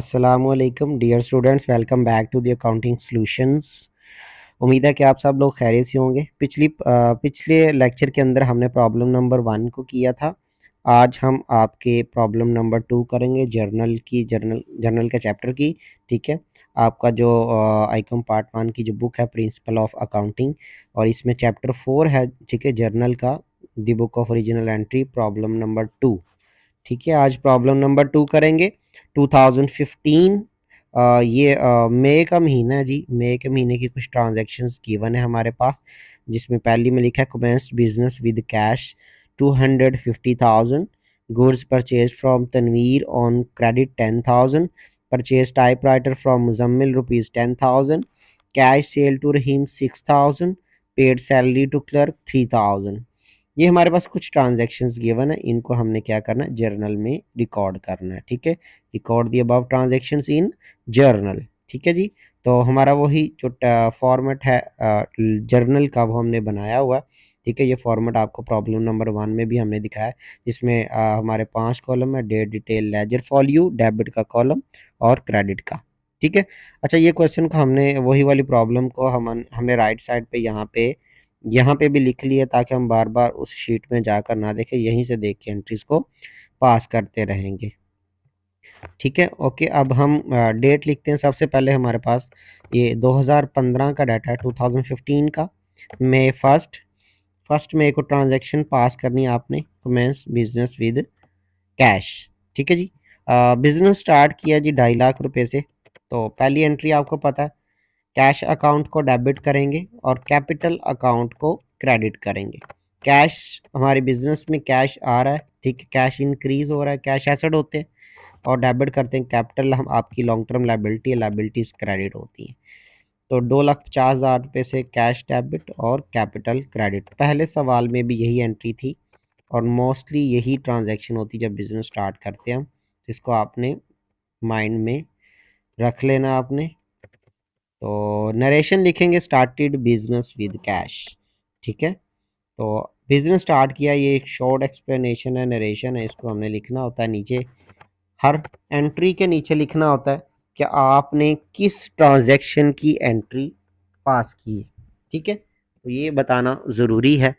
अस्सलामुअलैकुम dear students, welcome back to the accounting solutions. उम्मीद है कि आप सब लोग खैरियत से होंगे। पिछले लेक्चर के अंदर हमने प्रॉब्लम नंबर 1 को किया था। आज हम आपके प्रॉब्लम नंबर 2 करेंगे, जर्नल के चैप्टर की। ठीक है, आपका जो आईकॉम पार्ट 1 की जो बुक है प्रिंसिपल ऑफ अकाउंटिंग, और इसमें चैप्टर 4 है। ठीक है, जर्नल का the book of original entry, problem number 2। ठीक है, आज प्रॉब्लम नंबर 2 करेंगे। 2015 ये मई का महीना है जी। मई के महीने की कुछ ट्रांजैक्शंस गिवन है हमारे पास, जिसमें पहली में लिखा है commenced business with cash 250,000, goods purchase from Tanveer on credit 10,000, purchase typewriter from Muzammil ₹10,000, cash sale to Rahim 6,000, paid salary to clerk 3,000। ये हमारे पास कुछ ट्रांजैक्शंस गिवन है, इनको हमने क्या करना है, जर्नल में रिकॉर्ड करना है। ठीक है, record the above transactions in journal. ठीक है जी, तो हमारा वही जो फॉर्मेट है जर्नल का, वो हमने बनाया हुआ है। ठीक है, ये फॉर्मेट आपको प्रॉब्लम नंबर 1 में भी हमने दिखाया है, जिसमें हमारे 5 कॉलम है, डेट, डिटेल, लेजर फॉल्यू, डेबिट का कॉलम और क्रेडिट का। ठीक है, अच्छा, ये क्वेश्चन को हमने वही वाली प्रॉब्लम को हमने राइट साइड पे यहाँ पे भी लिख लिया, ताकि हम बार बार उस शीट में जाकर ना देखें, यहीं से देख के एंट्रीज को पास करते रहेंगे। ठीक है, ओके। अब हम डेट लिखते हैं। सबसे पहले हमारे पास ये 2015 का डाटा है, 2015 का मई फर्स्ट मई को ट्रांजैक्शन पास करनी है आपने, कमेंस बिजनेस विद कैश। ठीक है जी, बिजनेस स्टार्ट किया जी 2.5 लाख रुपए से। तो पहली एंट्री आपको पता है, कैश अकाउंट को डेबिट करेंगे और कैपिटल अकाउंट को क्रेडिट करेंगे। कैश, हमारे बिजनेस में कैश आ रहा है, ठीक है, कैश इंक्रीज हो रहा है, कैश एसेट होते हैं, और डेबिट करते हैं कैपिटल, हम आपकी लॉन्ग टर्म लाइबिलिटी है, लाइबिलिटीज क्रेडिट होती हैं। तो 2,50,000 रुपये से कैश डेबिट और कैपिटल क्रेडिट। पहले सवाल में भी यही एंट्री थी, और मोस्टली यही ट्रांजैक्शन होती जब बिजनेस स्टार्ट करते हैं हम। इसको आपने माइंड में रख लेना आपने। तो नरेशन लिखेंगे, स्टार्टेड बिजनेस विद कैश। ठीक है, तो बिजनेस स्टार्ट किया, ये एक शॉर्ट एक्सप्लेनेशन है, नरेशन है, इसको हमने लिखना होता है नीचे। हर एंट्री के नीचे लिखना होता है कि आपने किस ट्रांजैक्शन की एंट्री पास की है। ठीक है, तो ये बताना ज़रूरी है।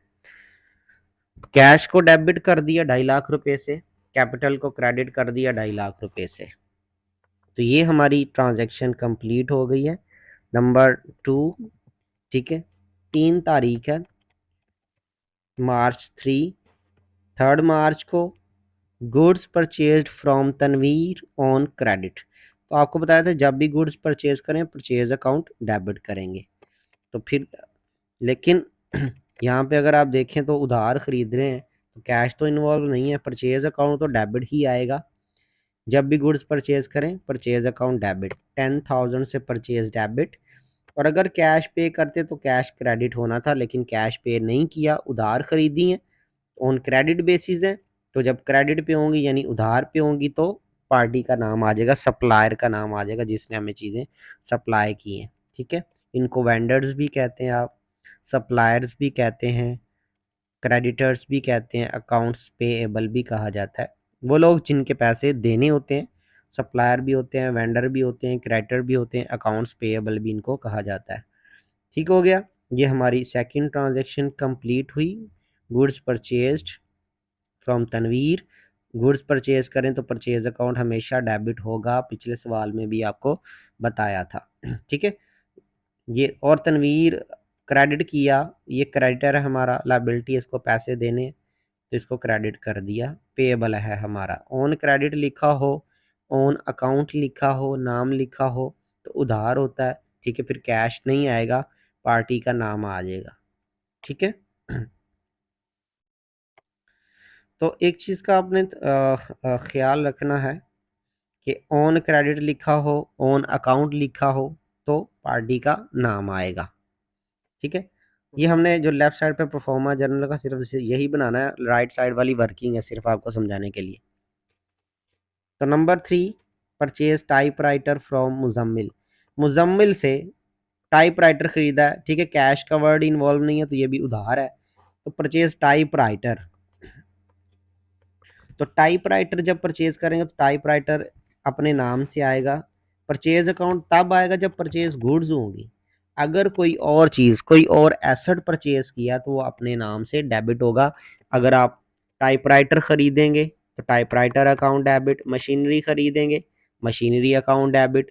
कैश को डेबिट कर दिया 2.5 लाख रुपए से, कैपिटल को क्रेडिट कर दिया 2.5 लाख रुपए से। तो ये हमारी ट्रांजैक्शन कंप्लीट हो गई है। नंबर 2, ठीक है, 3 तारीख है, मार्च 3 मार्च को goods purchased from Tanveer on credit. तो आपको बताया था जब भी गुड्स परचेज करें, परचेज अकाउंट डेबिट करेंगे। तो फिर लेकिन यहाँ पे अगर आप देखें तो उधार खरीद रहे हैं, तो कैश तो इन्वॉल्व नहीं है, परचेज अकाउंट तो डेबिट ही आएगा। जब भी गुड्स परचेज करें, परचेज अकाउंट डेबिट, 10,000 से परचेज डेबिट। और अगर कैश पे करते तो कैश क्रेडिट होना था, लेकिन कैश पे नहीं किया, उधार खरीदी है, ऑन क्रेडिट बेसिस है। तो जब क्रेडिट पे होंगी यानी उधार पे होंगी, तो पार्टी का नाम आ जाएगा, सप्लायर का नाम आ जाएगा, जिसने हमें चीज़ें सप्लाई की हैं। ठीक है, इनको वेंडर्स भी कहते हैं आप, सप्लायर्स भी कहते हैं, क्रेडिटर्स भी कहते हैं, अकाउंट्स पेएबल भी कहा जाता है। वो लोग जिनके पैसे देने होते हैं, सप्लायर भी होते हैं, वेंडर भी होते हैं, क्रेडिटर भी होते हैं, अकाउंट्स पेएबल भी इनको कहा जाता है। ठीक हो गया, ये हमारी सेकंड ट्रांजैक्शन कंप्लीट हुई। Goods purchased from Tanveer, goods purchase करें तो परचेज अकाउंट हमेशा डेबिट होगा, पिछले सवाल में भी आपको बताया था। ठीक है, ये और तनवीर क्रेडिट किया, ये क्रेडिटर है हमारा, लाइबिलिटी, इसको पैसे देने, तो इसको क्रेडिट कर दिया, पेएबल है हमारा। ऑन क्रेडिट लिखा हो, ऑन अकाउंट लिखा हो, नाम लिखा हो, तो उधार होता है। ठीक है, फिर कैश नहीं आएगा, पार्टी का नाम आ जाएगा। ठीक है, तो एक चीज़ का आपने ख्याल रखना है कि ऑन क्रेडिट लिखा हो, ऑन अकाउंट लिखा हो, तो पार्टी का नाम आएगा। ठीक है, ये हमने जो लेफ्ट साइड पे परफॉर्मा जर्नल का सिर्फ यही बनाना है, राइट साइड वाली वर्किंग है सिर्फ आपको समझाने के लिए। तो number 3, purchase typewriter from Muzammil. Muzammil से टाइपराइटर खरीदा है। ठीक है, कैश का वर्ड इन्वॉल्व नहीं है, तो ये भी उधार है। तो परचेज टाइपराइटर, तो टाइपराइटर जब परचेज करेंगे तो टाइपराइटर अपने नाम से आएगा। परचेज अकाउंट तब आएगा जब परचेज गुड्स होंगी। अगर कोई और चीज़, कोई और एसेट परचेज किया तो वो अपने नाम से डेबिट होगा। अगर आप टाइपराइटर खरीदेंगे तो टाइपराइटर अकाउंट डेबिट, मशीनरी खरीदेंगे मशीनरी अकाउंट डेबिट,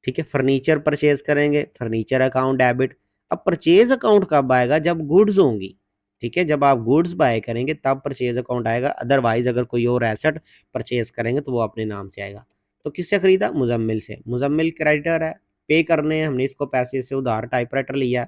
ठीक है। फर्नीचर परचेज करेंगे फर्नीचर अकाउंट डेबिट। अब परचेज अकाउंट कब आएगा? जब गुड्स होंगी, ठीक है। जब आप गुड्स बाय करेंगे तब परचेज अकाउंट आएगा। अदरवाइज अगर कोई और एसेट परचेज करेंगे तो वो अपने नाम से आएगा। तो किससे खरीदा? मुजम्मिल से। मुजम्मिल क्रेडिटर है, पे करने हैं हमने इसको पैसे से, उधार टाइपराइटर लिया।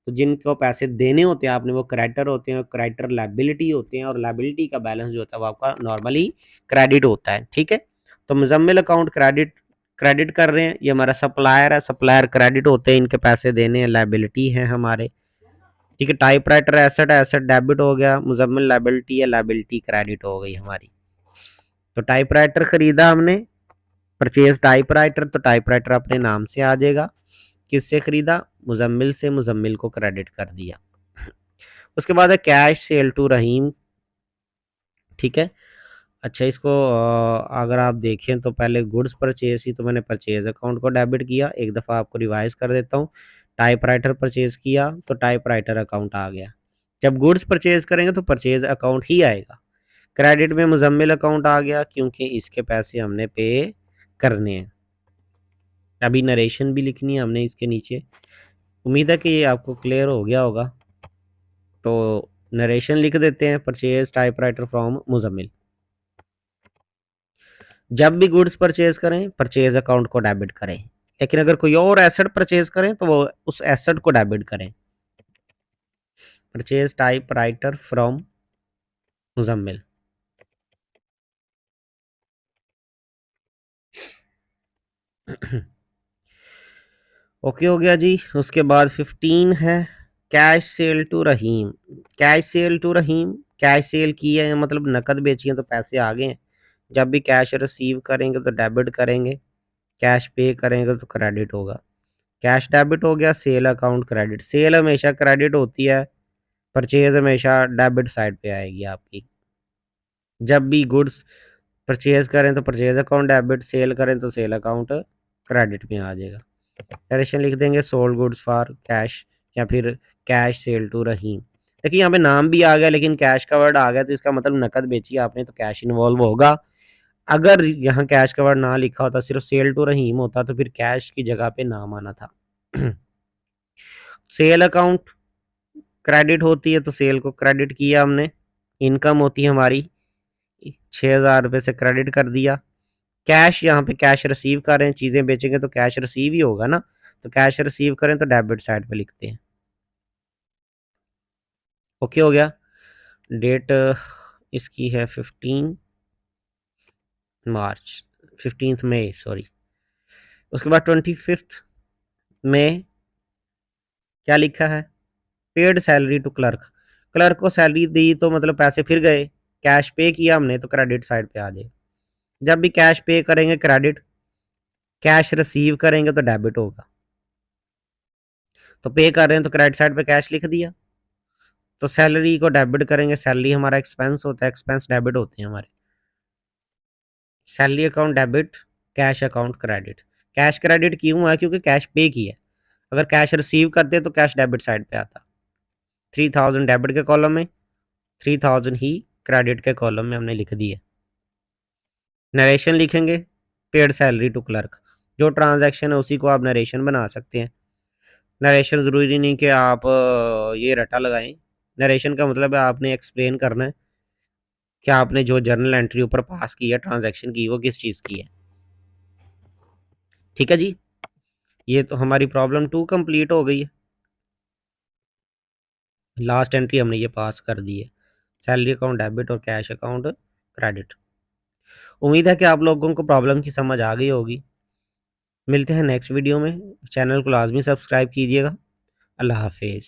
तो जिनको पैसे देने होते हैं आपने वो क्रेडिटर होते हैं, क्रेडिटर लायबिलिटी होते हैं, और लायबिलिटी का बैलेंस जो होता है वो आपका नॉर्मली क्रेडिट होता है, ठीक है। तो मुजम्मिल अकाउंट क्रेडिट क्रेडिट कर रहे हैं। ये हमारा सप्लायर है, सप्लायर क्रेडिट होते हैं, इनके पैसे देने हैं, लायबिलिटी है हमारे, ठीक है। टाइपराइटर एसेट है, एसेट डेबिट हो गया। मुजम्मिल लायबिलिटी है, लायबिलिटी क्रेडिट हो गई हमारी। तो टाइपराइटर खरीदा हमने, परचेज टाइपराइटर, तो टाइपराइटर अपने नाम से आ जाएगा। किससे खरीदा? मुजम्मिल से, मुजम्मिल को क्रेडिट कर दिया। उसके बाद है कैश सेल टू रहीम, ठीक है। अच्छा, इसको अगर आप देखें तो पहले गुड्स परचेज ही, तो मैंने परचेज अकाउंट को डेबिट किया। एक दफ़ा आपको रिवाइज कर देता हूँ। टाइपराइटर परचेज किया तो टाइपराइटर अकाउंट आ गया। जब गुड्स परचेज करेंगे तो परचेज अकाउंट ही आएगा। क्रेडिट में मुजम्मिल अकाउंट आ गया क्योंकि इसके पैसे हमने पे करने हैं। अभी नरेशन भी लिखनी है हमने इसके नीचे। उम्मीद है कि ये आपको क्लियर हो गया होगा। तो नरेशन लिख देते हैं, परचेज टाइपराइटर फ्रॉम मुजम्मिल। जब भी गुड्स परचेज करें परचेज अकाउंट को डेबिट करें, लेकिन अगर कोई और एसेट परचेज करें तो वो उस एसेट को डेबिट करें। Purchase typewriter from Muzammil. Okay हो गया जी। उसके बाद 15 है cash sale to Rahim. Cash sale to Rahim, cash sale की है मतलब नकद बेची है तो पैसे आ गए हैं। जब भी कैश रिसीव करेंगे तो डेबिट करेंगे, कैश पे करेंगे तो क्रेडिट होगा। कैश डेबिट हो गया, सेल अकाउंट क्रेडिट। सेल हमेशा क्रेडिट होती है, परचेज हमेशा डेबिट साइड पे आएगी आपकी। जब भी गुड्स परचेज करें तो परचेज अकाउंट डेबिट, सेल करें तो सेल अकाउंट क्रेडिट में आ जाएगा। डायरेक्शन लिख देंगे सोल्ड गुड्स फॉर कैश, या फिर कैश सेल टू रहीम। देखिए यहाँ पे नाम भी आ गया लेकिन कैश का वर्ड आ गया तो इसका मतलब नकद बेची आपने तो कैश इन्वॉल्व होगा। अगर यहाँ कैश का वर्ड ना लिखा होता, सिर्फ सेल टू रहीम होता, तो फिर कैश की जगह पे नाम आना था। सेल अकाउंट क्रेडिट होती है तो सेल को क्रेडिट किया हमने। इनकम होती है हमारी, 6,000 रुपये से क्रेडिट कर दिया। कैश, यहाँ पे कैश रिसीव कर रहे हैं, चीज़ें बेचेंगे तो कैश रिसीव ही होगा ना, तो कैश रिसीव करें तो डेबिट साइड पे लिखते हैं। ओके हो गया। डेट इसकी है 15 मार्च, 15 मई सॉरी। उसके बाद 25 में क्या लिखा है? Paid salary to clerk. Clerk को सैलरी दी तो मतलब पैसे फिर गए, कैश पे किया हमने तो क्रेडिट साइड पे आ जाए। जब भी कैश पे करेंगे क्रेडिट, कैश रिसीव करेंगे तो डेबिट होगा। तो पे कर रहे हैं तो क्रेडिट साइड पे कैश लिख दिया। तो सैलरी को डेबिट करेंगे, सैलरी हमारा एक्सपेंस होता है, एक्सपेंस डेबिट होते हैं हमारे। Salary account debit, cash account credit. Cash credit क्यों है? क्योंकि कैश पे किया। अगर कैश रिसीव करते तो कैश डेबिट साइड पे आता। 3,000 डेबिट के कॉलम में, 3,000 ही क्रेडिट के कॉलम में हमने लिख दिया। नरेशन लिखेंगे, पेड सैलरी टू क्लर्क। जो ट्रांजैक्शन है उसी को आप नरेशन बना सकते हैं। नरेशन ज़रूरी नहीं कि आप ये रटा लगाएं। नरेशन का मतलब है आपने एक्सप्लेन करना है कि आपने जो जर्नल एंट्री ऊपर पास की है ट्रांजैक्शन की, वो किस चीज़ की है। ठीक है जी, ये तो हमारी प्रॉब्लम 2 कंप्लीट हो गई है। लास्ट एंट्री हमने ये पास कर दी है, सैलरी अकाउंट डेबिट और कैश अकाउंट क्रेडिट। उम्मीद है कि आप लोगों को प्रॉब्लम की समझ आ गई होगी। मिलते हैं नेक्स्ट वीडियो में। चैनल को लाजमी सब्सक्राइब कीजिएगा। अल्लाह हाफिज़।